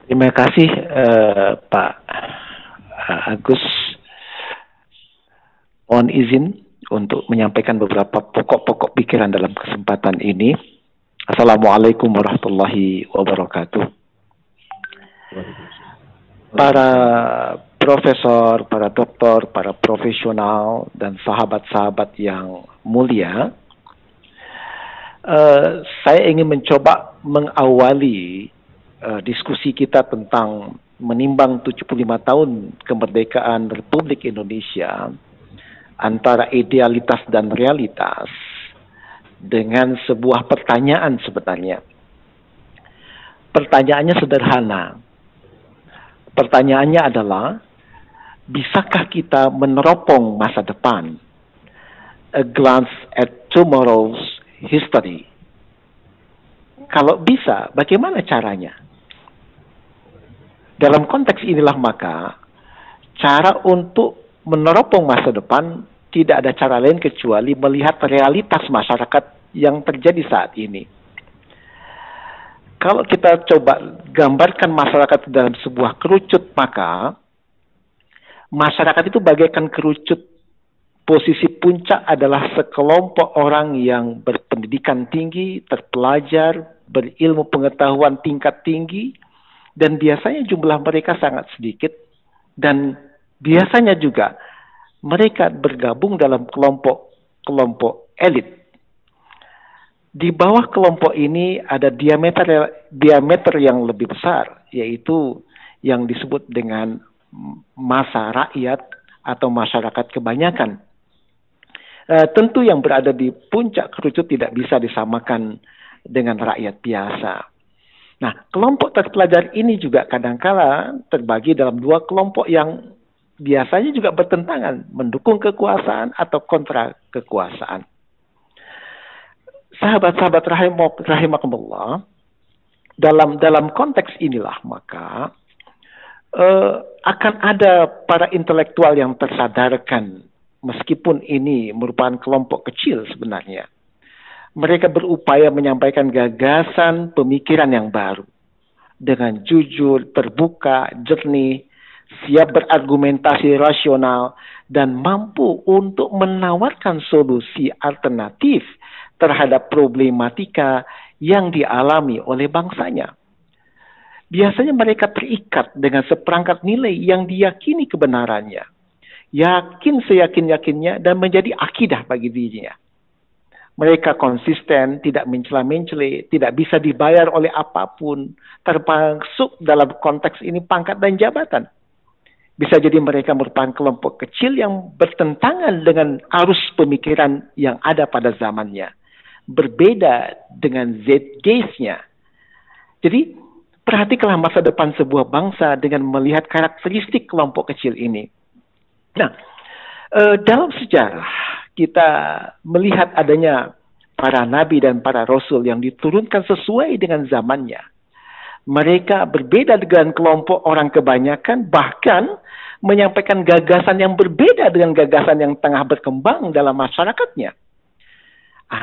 Terima kasih Pak Agus. Mohon izin untuk menyampaikan beberapa pokok-pokok pikiran dalam kesempatan ini. Assalamualaikum warahmatullahi wabarakatuh. Para profesor, para doktor, para profesional, dan sahabat-sahabat yang mulia, saya ingin mencoba mengawali diskusi kita tentang menimbang 75 tahun kemerdekaan Republik Indonesia antara idealitas dan realitas dengan sebuah pertanyaan sebenarnya. Pertanyaannya sederhana. Pertanyaannya adalah, bisakah kita meneropong masa depan? A glance at tomorrow's history. Kalau bisa, bagaimana caranya? Dalam konteks inilah maka, cara untuk meneropong masa depan tidak ada cara lain kecuali melihat realitas masyarakat yang terjadi saat ini. Kalau kita coba gambarkan masyarakat dalam sebuah kerucut, maka masyarakat itu bagaikan kerucut. Posisi puncak adalah sekelompok orang yang berpendidikan tinggi, terpelajar, berilmu pengetahuan tingkat tinggi, dan biasanya jumlah mereka sangat sedikit, dan biasanya juga mereka bergabung dalam kelompok elit. Di bawah kelompok ini ada diameter yang lebih besar, yaitu yang disebut dengan massa rakyat atau masyarakat kebanyakan. Tentu yang berada di puncak kerucut tidak bisa disamakan dengan rakyat biasa. Nah, kelompok terpelajar ini juga kadangkala terbagi dalam dua kelompok yang biasanya juga bertentangan, mendukung kekuasaan atau kontra kekuasaan. Sahabat-sahabat rahimakumullah, dalam konteks inilah maka akan ada para intelektual yang tersadarkan, meskipun ini merupakan kelompok kecil sebenarnya. Mereka berupaya menyampaikan gagasan pemikiran yang baru dengan jujur, terbuka, jernih, siap berargumentasi rasional, dan mampu untuk menawarkan solusi alternatif terhadap problematika yang dialami oleh bangsanya. Biasanya mereka terikat dengan seperangkat nilai yang diyakini kebenarannya, yakin seyakin-yakinnya, dan menjadi akidah bagi dirinya. Mereka konsisten, tidak mencela-mencela, tidak bisa dibayar oleh apapun, termasuk dalam konteks ini pangkat dan jabatan. Bisa jadi mereka merupakan kelompok kecil yang bertentangan dengan arus pemikiran yang ada pada zamannya. Berbeda dengan zeitgeist-nya. Jadi, perhatikanlah masa depan sebuah bangsa dengan melihat karakteristik kelompok kecil ini. Nah, dalam sejarah, kita melihat adanya para nabi dan para rasul yang diturunkan sesuai dengan zamannya. Mereka berbeda dengan kelompok orang kebanyakan, bahkan menyampaikan gagasan yang berbeda dengan gagasan yang tengah berkembang dalam masyarakatnya.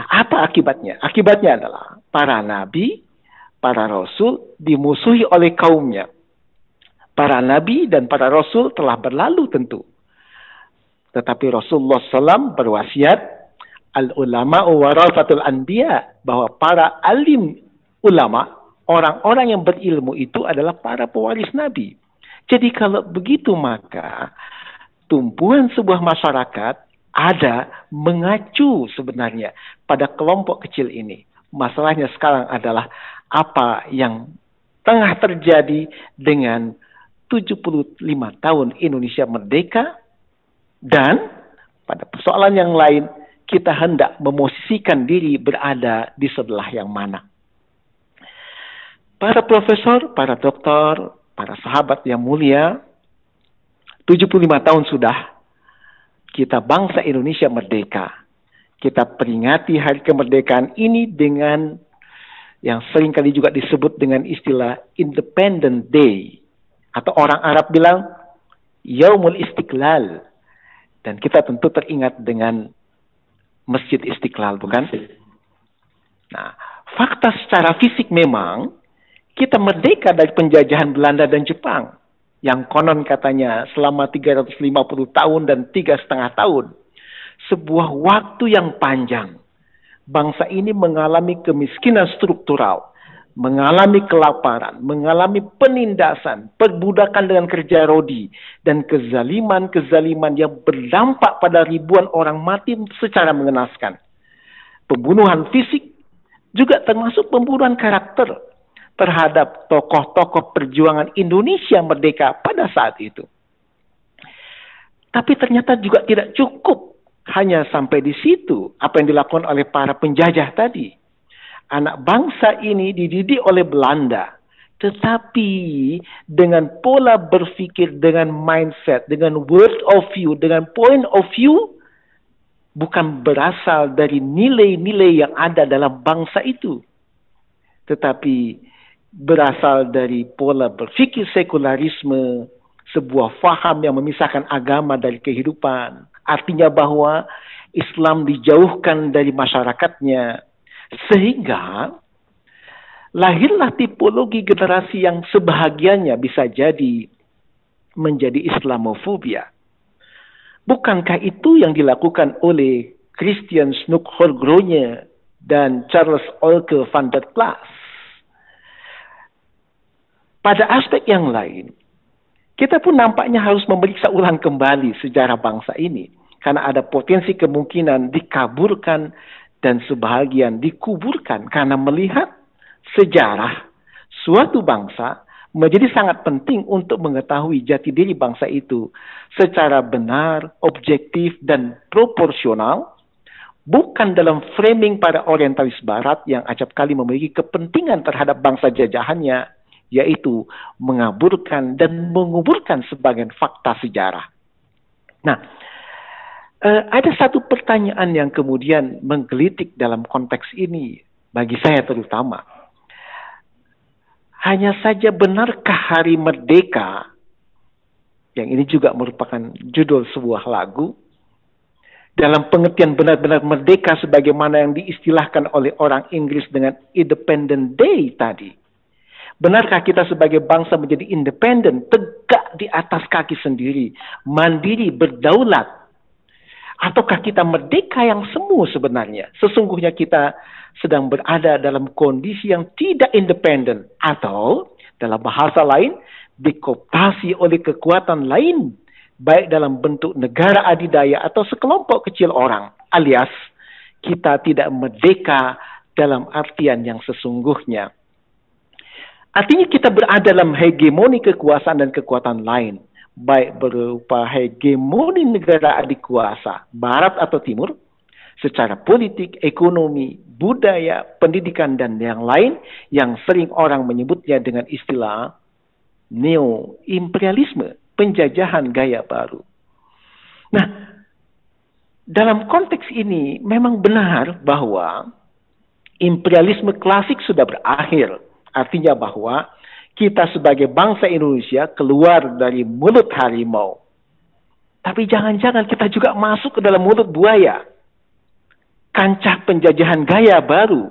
Apa akibatnya? Akibatnya adalah para nabi, para rasul dimusuhi oleh kaumnya. Para nabi dan para rasul telah berlalu tentu. Tetapi Rasulullah SAW berwasiat, al-ulama'u warasatul anbiya, bahwa para alim ulama, orang-orang yang berilmu itu adalah para pewaris Nabi. Jadi kalau begitu maka tumpuan sebuah masyarakat ada mengacu sebenarnya pada kelompok kecil ini. Masalahnya sekarang adalah apa yang tengah terjadi dengan 75 tahun Indonesia merdeka, dan pada persoalan yang lain kita hendak memosisikan diri berada di sebelah yang mana. Para profesor, para doktor, para sahabat yang mulia, 75 tahun sudah kita bangsa Indonesia merdeka. Kita peringati hari kemerdekaan ini dengan yang seringkali juga disebut dengan istilah Independent Day. Atau orang Arab bilang Yaumul Istiqlal. Dan kita tentu teringat dengan Masjid Istiqlal, bukan? Nah, fakta secara fisik memang Kita merdeka dari penjajahan Belanda dan Jepang, yang konon katanya selama 350 tahun dan 3,5 tahun. Sebuah waktu yang panjang. Bangsa ini mengalami kemiskinan struktural, mengalami kelaparan, mengalami penindasan, perbudakan dengan kerja rodi, dan kezaliman-kezaliman yang berdampak pada ribuan orang mati secara mengenaskan. Pembunuhan fisik juga termasuk pembunuhan karakter terhadap tokoh-tokoh perjuangan Indonesia merdeka pada saat itu. Tapi ternyata juga tidak cukup hanya sampai di situ apa yang dilakukan oleh para penjajah tadi. Anak bangsa ini dididik oleh Belanda, tetapi dengan pola berpikir, dengan mindset, dengan world of view, dengan point of view, bukan berasal dari nilai-nilai yang ada dalam bangsa itu, tetapi berasal dari pola berpikir sekularisme, sebuah faham yang memisahkan agama dari kehidupan. Artinya bahwa Islam dijauhkan dari masyarakatnya, sehingga lahirlah tipologi generasi yang sebahagiannya bisa jadi menjadi Islamofobia. Bukankah itu yang dilakukan oleh Christian Snoeck-Groningen dan Charles Olke van der Plas? Pada aspek yang lain, kita pun nampaknya harus memeriksa ulang kembali sejarah bangsa ini, karena ada potensi kemungkinan dikaburkan dan sebahagian dikuburkan, karena melihat sejarah suatu bangsa menjadi sangat penting untuk mengetahui jati diri bangsa itu secara benar, objektif, dan proporsional, bukan dalam framing para orientalis barat yang acap kali memiliki kepentingan terhadap bangsa jajahannya, yaitu mengaburkan dan menguburkan sebagian fakta sejarah. Nah, ada satu pertanyaan yang kemudian menggelitik dalam konteks ini, bagi saya terutama. Hanya saja benarkah Hari Merdeka, yang ini juga merupakan judul sebuah lagu, dalam pengertian benar-benar merdeka sebagaimana yang diistilahkan oleh orang Inggris dengan Independent Day tadi, benarkah kita sebagai bangsa menjadi independen, tegak di atas kaki sendiri, mandiri, berdaulat? Ataukah kita merdeka yang semu sebenarnya? Sesungguhnya kita sedang berada dalam kondisi yang tidak independen. Atau dalam bahasa lain, dikooptasi oleh kekuatan lain, baik dalam bentuk negara adidaya atau sekelompok kecil orang. Alias, kita tidak merdeka dalam artian yang sesungguhnya. Artinya kita berada dalam hegemoni kekuasaan dan kekuatan lain, baik berupa hegemoni negara adik kuasa, barat atau timur, secara politik, ekonomi, budaya, pendidikan, dan yang lain yang sering orang menyebutnya dengan istilah neo-imperialisme, penjajahan gaya baru. Nah, dalam konteks ini memang benar bahwa imperialisme klasik sudah berakhir. Artinya bahwa kita sebagai bangsa Indonesia keluar dari mulut harimau. Tapi jangan-jangan kita juga masuk ke dalam mulut buaya. Kancah penjajahan gaya baru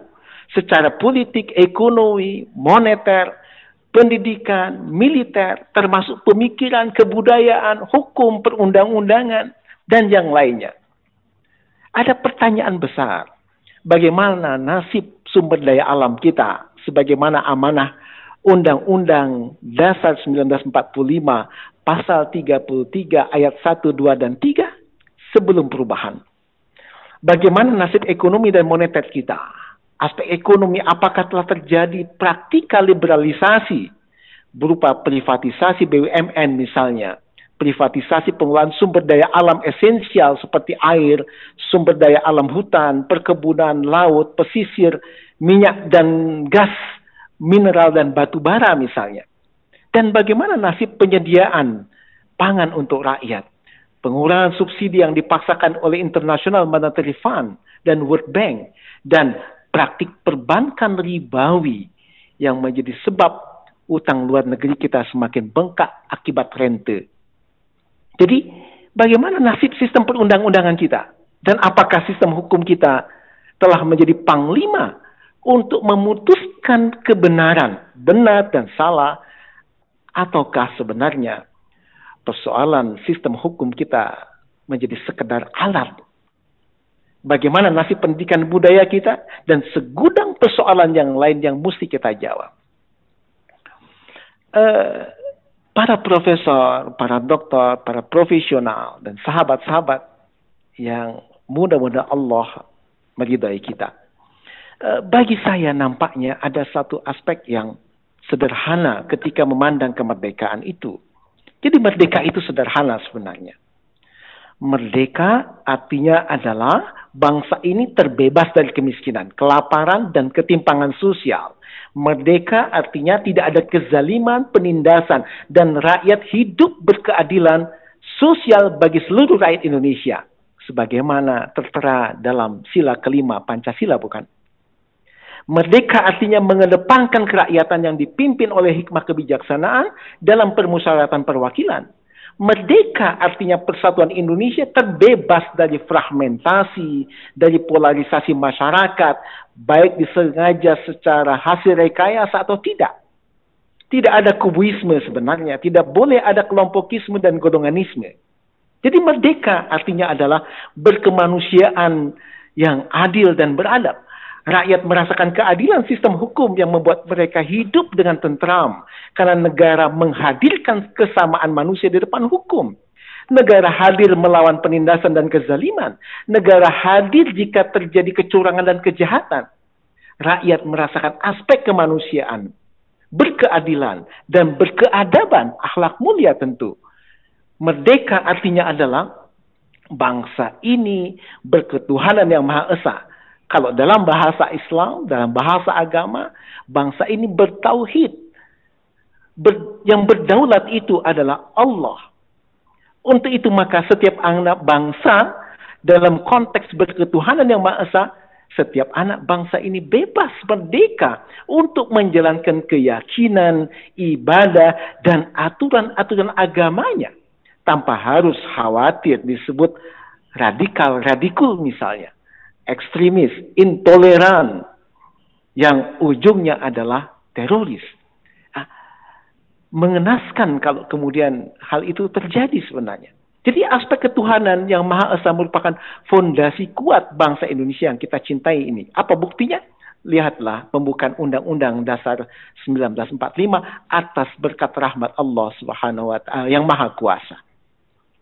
secara politik, ekonomi, moneter, pendidikan, militer, termasuk pemikiran, kebudayaan, hukum, perundang-undangan, dan yang lainnya. Ada pertanyaan besar. Bagaimana nasib sumber daya alam kita sebagaimana amanah Undang-Undang Dasar 1945 pasal 33 ayat 1, 2, dan 3 sebelum perubahan. Bagaimana nasib ekonomi dan moneter kita? Aspek ekonomi, apakah telah terjadi praktikal liberalisasi berupa privatisasi BUMN misalnya, privatisasi pengelolaan sumber daya alam esensial seperti air, sumber daya alam hutan, perkebunan, laut, pesisir, minyak dan gas, mineral dan batu bara misalnya. Dan bagaimana nasib penyediaan pangan untuk rakyat? Pengurangan subsidi yang dipaksakan oleh International Monetary Fund dan World Bank, dan praktik perbankan ribawi yang menjadi sebab utang luar negeri kita semakin bengkak akibat rente. Jadi, bagaimana nasib sistem perundang-undangan kita? Dan apakah sistem hukum kita telah menjadi panglima untuk memutuskan kebenaran, benar dan salah, ataukah sebenarnya persoalan sistem hukum kita menjadi sekedar alat bagaimana nasib pendidikan budaya kita dan segudang persoalan yang lain yang mesti kita jawab. Para profesor, para dokter, para profesional dan sahabat-sahabat yang mudah-mudahan Allah meridai kita. Bagi saya nampaknya ada satu aspek yang sederhana ketika memandang kemerdekaan itu. Jadi merdeka itu sederhana sebenarnya. Merdeka artinya adalah bangsa ini terbebas dari kemiskinan, kelaparan, dan ketimpangan sosial. Merdeka artinya tidak ada kezaliman, penindasan, dan rakyat hidup berkeadilan sosial bagi seluruh rakyat Indonesia. Sebagaimana tertera dalam sila kelima Pancasila, bukan? Merdeka artinya mengedepankan kerakyatan yang dipimpin oleh hikmah kebijaksanaan dalam permusyawaratan perwakilan. Merdeka artinya persatuan Indonesia terbebas dari fragmentasi, dari polarisasi masyarakat, baik disengaja secara hasil rekayasa atau tidak. Tidak ada kubuisme sebenarnya, tidak boleh ada kelompokisme dan golonganisme. Jadi merdeka artinya adalah berkemanusiaan yang adil dan beradab. Rakyat merasakan keadilan sistem hukum yang membuat mereka hidup dengan tentram. Karena negara menghadirkan kesamaan manusia di depan hukum. Negara hadir melawan penindasan dan kezaliman. Negara hadir jika terjadi kecurangan dan kejahatan. Rakyat merasakan aspek kemanusiaan, berkeadilan, dan berkeadaban, akhlak mulia tentu. Merdeka artinya adalah bangsa ini berketuhanan yang Maha Esa. Kalau dalam bahasa Islam, dalam bahasa agama, bangsa ini bertauhid. Yang berdaulat itu adalah Allah. Untuk itu maka setiap anak bangsa dalam konteks berketuhanan yang Maha Esa, setiap anak bangsa ini bebas, merdeka untuk menjalankan keyakinan, ibadah, dan aturan-aturan agamanya. Tanpa harus khawatir disebut radikal misalnya. Ekstremis, intoleran, yang ujungnya adalah teroris. Mengenaskan kalau kemudian hal itu terjadi sebenarnya. Jadi aspek ketuhanan yang Maha Esa merupakan fondasi kuat bangsa Indonesia yang kita cintai ini. Apa buktinya? Lihatlah pembukaan Undang-Undang Dasar 1945 atas berkat rahmat Allah Subhanahu wa Ta'ala yang Maha Kuasa.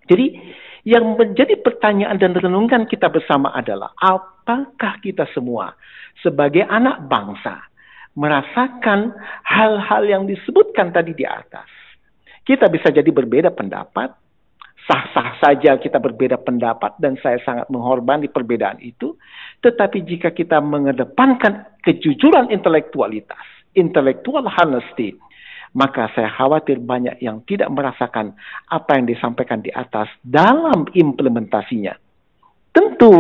Jadi yang menjadi pertanyaan dan renungan kita bersama adalah apakah kita semua sebagai anak bangsa merasakan hal-hal yang disebutkan tadi di atas. Kita bisa jadi berbeda pendapat, sah-sah saja kita berbeda pendapat dan saya sangat menghormati perbedaan itu. Tetapi jika kita mengedepankan kejujuran intelektualitas, intellectual honesty, maka saya khawatir banyak yang tidak merasakan apa yang disampaikan di atas dalam implementasinya. Tentu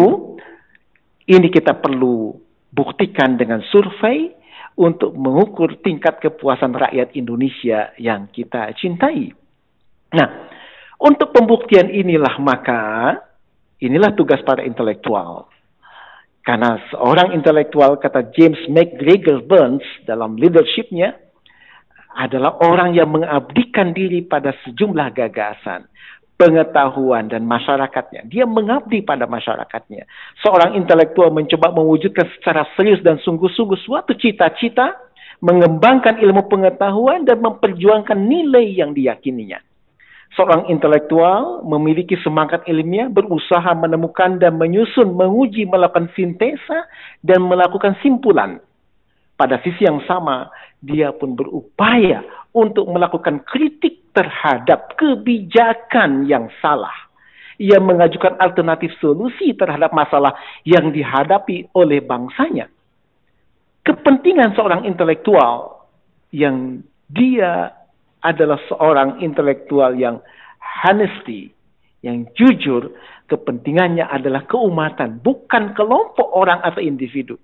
ini kita perlu buktikan dengan survei untuk mengukur tingkat kepuasan rakyat Indonesia yang kita cintai. Nah, untuk pembuktian inilah tugas para intelektual. Karena seorang intelektual, kata James McGregor Burns dalam leadership-nya, adalah orang yang mengabdikan diri pada sejumlah gagasan, pengetahuan, dan masyarakatnya. Dia mengabdi pada masyarakatnya. Seorang intelektual mencoba mewujudkan secara serius dan sungguh-sungguh suatu cita-cita, mengembangkan ilmu pengetahuan, dan memperjuangkan nilai yang diyakininya. Seorang intelektual memiliki semangat ilmiah, berusaha menemukan dan menyusun, menguji, melakukan sintesa, dan melakukan simpulan. Pada sisi yang sama, dia pun berupaya untuk melakukan kritik terhadap kebijakan yang salah. Ia mengajukan alternatif solusi terhadap masalah yang dihadapi oleh bangsanya. Kepentingan seorang intelektual yang dia adalah seorang intelektual yang honesty, yang jujur, kepentingannya adalah keumatan, bukan kelompok orang atau individu.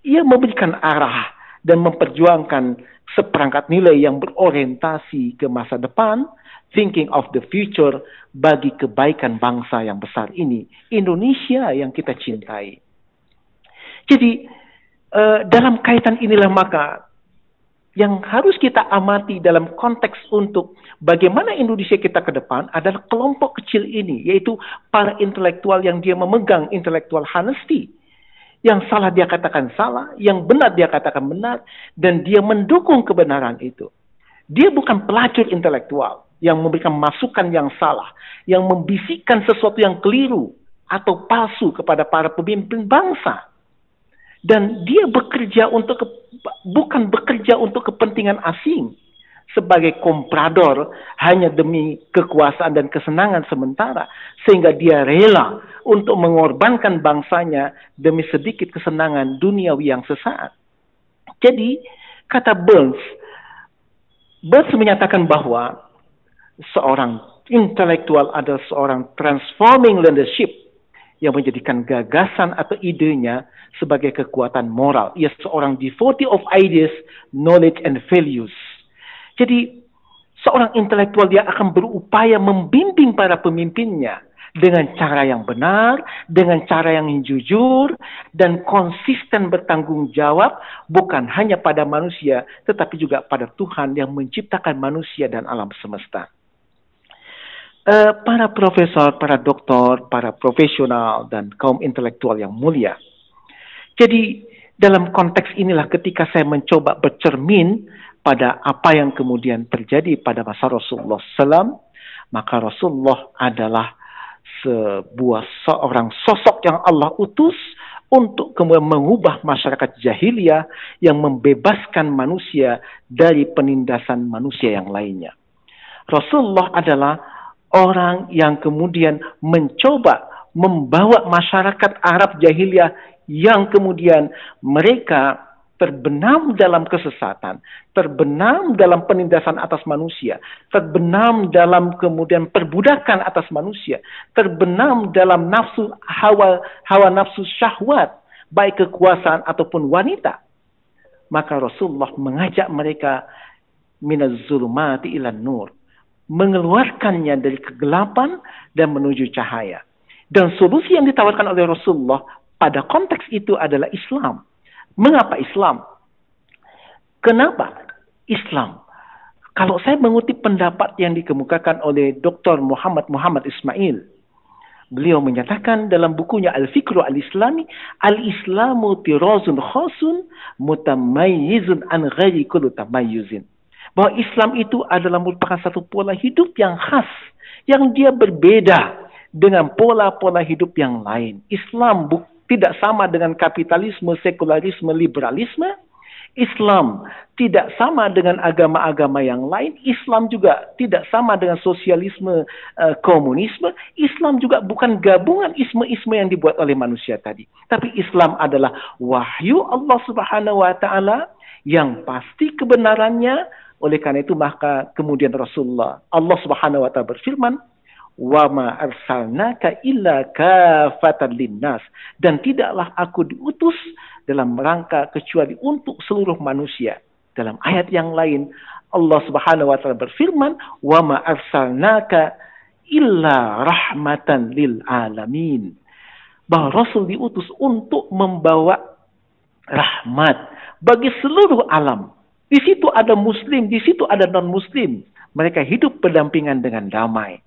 Ia memberikan arah dan memperjuangkan seperangkat nilai yang berorientasi ke masa depan, thinking of the future, bagi kebaikan bangsa yang besar ini, Indonesia yang kita cintai. Jadi, Dalam kaitan inilah maka yang harus kita amati dalam konteks untuk bagaimana Indonesia kita ke depan adalah kelompok kecil ini, yaitu para intelektual yang dia memegang intellectual honesty. Yang salah dia katakan salah, yang benar dia katakan benar, dan dia mendukung kebenaran itu. Dia bukan pelacur intelektual yang memberikan masukan yang salah, yang membisikkan sesuatu yang keliru atau palsu kepada para pemimpin bangsa. Dan dia bekerja bukan bekerja untuk kepentingan asing sebagai komprador hanya demi kekuasaan dan kesenangan sementara, sehingga dia rela untuk mengorbankan bangsanya demi sedikit kesenangan duniawi yang sesaat. Jadi kata Burns menyatakan bahwa seorang intelektual adalah seorang transforming leadership yang menjadikan gagasan atau idenya sebagai kekuatan moral. Ia seorang devotee of ideas, knowledge, and values. Jadi, seorang intelektual dia akan berupaya membimbing para pemimpinnya dengan cara yang benar, dengan cara yang jujur, dan konsisten bertanggung jawab, bukan hanya pada manusia, tetapi juga pada Tuhan yang menciptakan manusia dan alam semesta. Para profesor, para doktor, para profesional, dan kaum intelektual yang mulia. Jadi, dalam konteks inilah ketika saya mencoba bercermin pada apa yang kemudian terjadi pada masa Rasulullah SAW, maka Rasulullah adalah seorang sosok yang Allah utus untuk kemudian mengubah masyarakat jahiliyah yang membebaskan manusia dari penindasan manusia yang lainnya. Rasulullah adalah orang yang kemudian mencoba membawa masyarakat Arab jahiliyah yang kemudian mereka terbenam dalam kesesatan, terbenam dalam penindasan atas manusia, terbenam dalam kemudian perbudakan atas manusia, terbenam dalam nafsu hawa nafsu syahwat, baik kekuasaan ataupun wanita. Maka Rasulullah mengajak mereka minaz zulumati ilan nur, mengeluarkannya dari kegelapan dan menuju cahaya. Dan solusi yang ditawarkan oleh Rasulullah pada konteks itu adalah Islam. Mengapa Islam? Kenapa Islam? Kalau saya mengutip pendapat yang dikemukakan oleh Dr. Muhammad Ismail, beliau menyatakan dalam bukunya Al-Fikru Al-Islami, Al-Islamu tirazun khasun mutamayyizun an ghairi kulli tamayyuzin. Bahwa Islam itu adalah merupakan satu pola hidup yang khas, yang dia berbeda dengan pola-pola hidup yang lain. Islam tidak sama dengan kapitalisme, sekularisme, liberalisme. Islam tidak sama dengan agama-agama yang lain. Islam juga tidak sama dengan sosialisme, komunisme. Islam juga bukan gabungan isme-isme yang dibuat oleh manusia tadi. Tapi Islam adalah wahyu Allah Subhanahu wa Ta'ala yang pasti kebenarannya. Oleh karena itu maka kemudian Rasulullah, Allah Subhanahu wa Ta'ala berfirman, wa ma arsalnaka illa kafatan linnas, dan tidaklah aku diutus dalam rangka kecuali untuk seluruh manusia. Dalam ayat yang lain Allah Subhanahu wa Ta'ala berfirman, wa ma arsalnaka illa rahmatan lil alamin, bahwa Rasul diutus untuk membawa rahmat bagi seluruh alam. Di situ ada muslim, di situ ada non-muslim. Mereka hidup berdampingan dengan damai.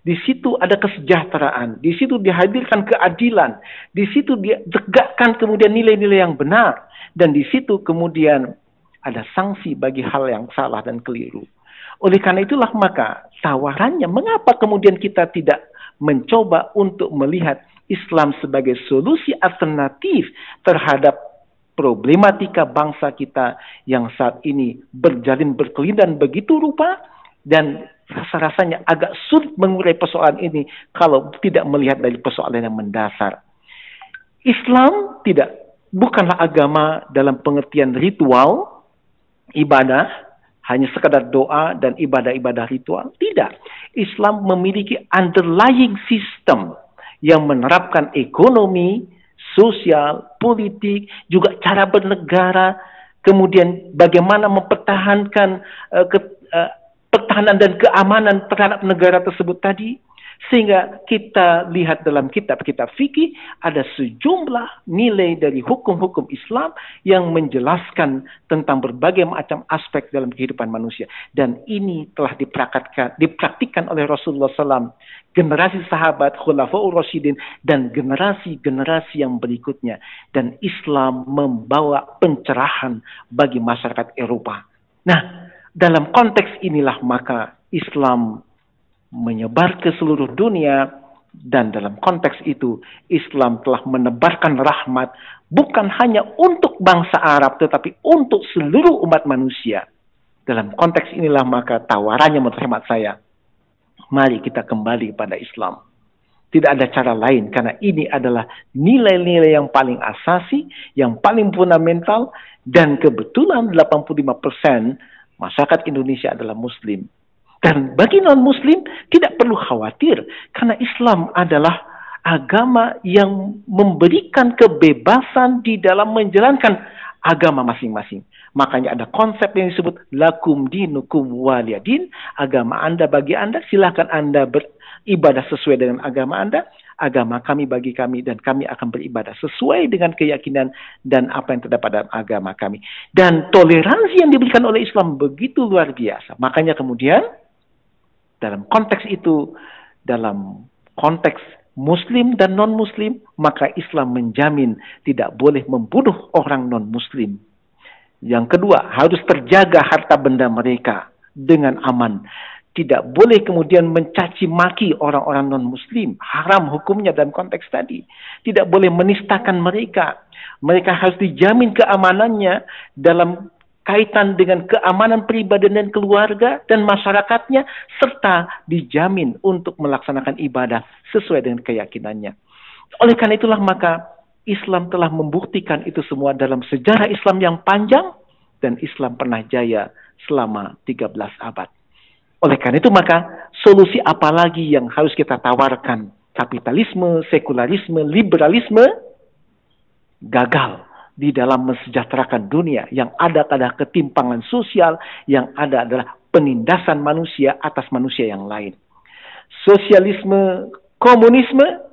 Di situ ada kesejahteraan, di situ dihadirkan keadilan, di situ ditegakkan kemudian nilai-nilai yang benar, dan di situ kemudian ada sanksi bagi hal yang salah dan keliru. Oleh karena itulah maka tawarannya, mengapa kemudian kita tidak mencoba untuk melihat Islam sebagai solusi alternatif terhadap problematika bangsa kita yang saat ini berjalin berkelindan begitu rupa, dan rasa-rasanya agak sulit mengurai persoalan ini kalau tidak melihat dari persoalan yang mendasar. Islam bukanlah agama dalam pengertian ritual, ibadah, hanya sekadar doa dan ibadah-ibadah ritual. Tidak. Islam memiliki underlying system yang menerapkan ekonomi, sosial, politik, juga cara bernegara, kemudian bagaimana mempertahankan pertahanan dan keamanan terhadap negara tersebut tadi, Sehingga kita lihat dalam kitab-kitab fikih ada sejumlah nilai dari hukum-hukum Islam yang menjelaskan tentang berbagai macam aspek dalam kehidupan manusia. Dan ini telah dipraktikkan oleh Rasulullah SAW, generasi sahabat, Khulafaur Rasyidin, dan generasi-generasi yang berikutnya. Dan Islam membawa pencerahan bagi masyarakat Eropa. Nah, dalam konteks inilah maka Islam menyebar ke seluruh dunia, dan dalam konteks itu Islam telah menebarkan rahmat bukan hanya untuk bangsa Arab tetapi untuk seluruh umat manusia. Dalam konteks inilah maka tawarannya menurut hemat saya, mari kita kembali pada Islam. Tidak ada cara lain karena ini adalah nilai-nilai yang paling asasi, yang paling fundamental, dan kebetulan 85% masyarakat Indonesia adalah Muslim. Dan bagi non-Muslim tidak perlu khawatir karena Islam adalah agama yang memberikan kebebasan di dalam menjalankan agama masing-masing. Makanya ada konsep yang disebut lakum dinukum waliyadin, agama Anda bagi Anda, silakan Anda beribadah sesuai dengan agama Anda, agama kami bagi kami, dan kami akan beribadah sesuai dengan keyakinan dan apa yang terdapat dalam agama kami. Dan toleransi yang diberikan oleh Islam begitu luar biasa. Makanya kemudian dalam konteks itu, dalam konteks Muslim dan non-Muslim, maka Islam menjamin tidak boleh membunuh orang non-Muslim. Yang kedua, harus terjaga harta benda mereka dengan aman. Tidak boleh kemudian mencaci maki orang-orang non-Muslim. Haram hukumnya dalam konteks tadi. Tidak boleh menistakan mereka. Mereka harus dijamin keamanannya dalam kaitan dengan keamanan pribadi dan keluarga dan masyarakatnya, serta dijamin untuk melaksanakan ibadah sesuai dengan keyakinannya. Oleh karena itulah maka Islam telah membuktikan itu semua dalam sejarah Islam yang panjang, dan Islam pernah jaya selama 13 abad. Oleh karena itu maka solusi apa lagi yang harus kita tawarkan? Kapitalisme, sekularisme, liberalisme gagal di dalam mensejahterakan dunia. Yang ada adalah ketimpangan sosial, yang ada adalah penindasan manusia atas manusia yang lain. Sosialisme, komunisme,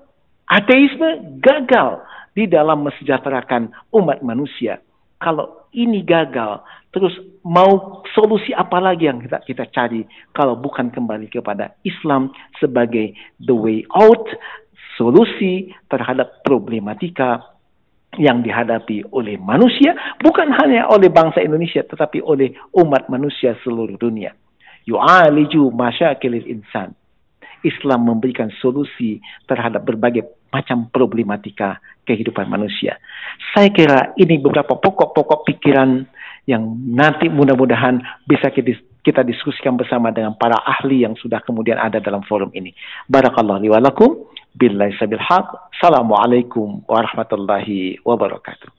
ateisme gagal di dalam mensejahterakan umat manusia. Kalau ini gagal, terus mau solusi apa lagi yang kita cari kalau bukan kembali kepada Islam sebagai the way out, solusi terhadap problematika yang dihadapi oleh manusia, bukan hanya oleh bangsa Indonesia, tetapi oleh umat manusia seluruh dunia. Yu'aliju masyakilil insan. Islam memberikan solusi terhadap berbagai macam problematika kehidupan manusia. Saya kira ini beberapa pokok-pokok pikiran yang nanti mudah-mudahan bisa kita diskusikan bersama dengan para ahli yang sudah kemudian ada dalam forum ini. Barakallahu li wa lakum. Billahi sabil haq. Assalamualaikum warahmatullahi wabarakatuh.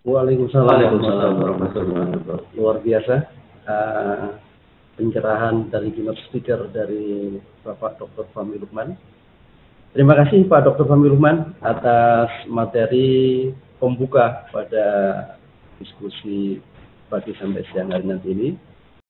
Waalaikumsalam warahmatullahi wabarakatuh. Luar biasa pencerahan dari keynote speaker dari Bapak Dr. Fahmi Luqman. Terima kasih Pak Dr. Fahmi Luqman atas materi pembuka pada diskusi pagi sampai siang hari nanti ini.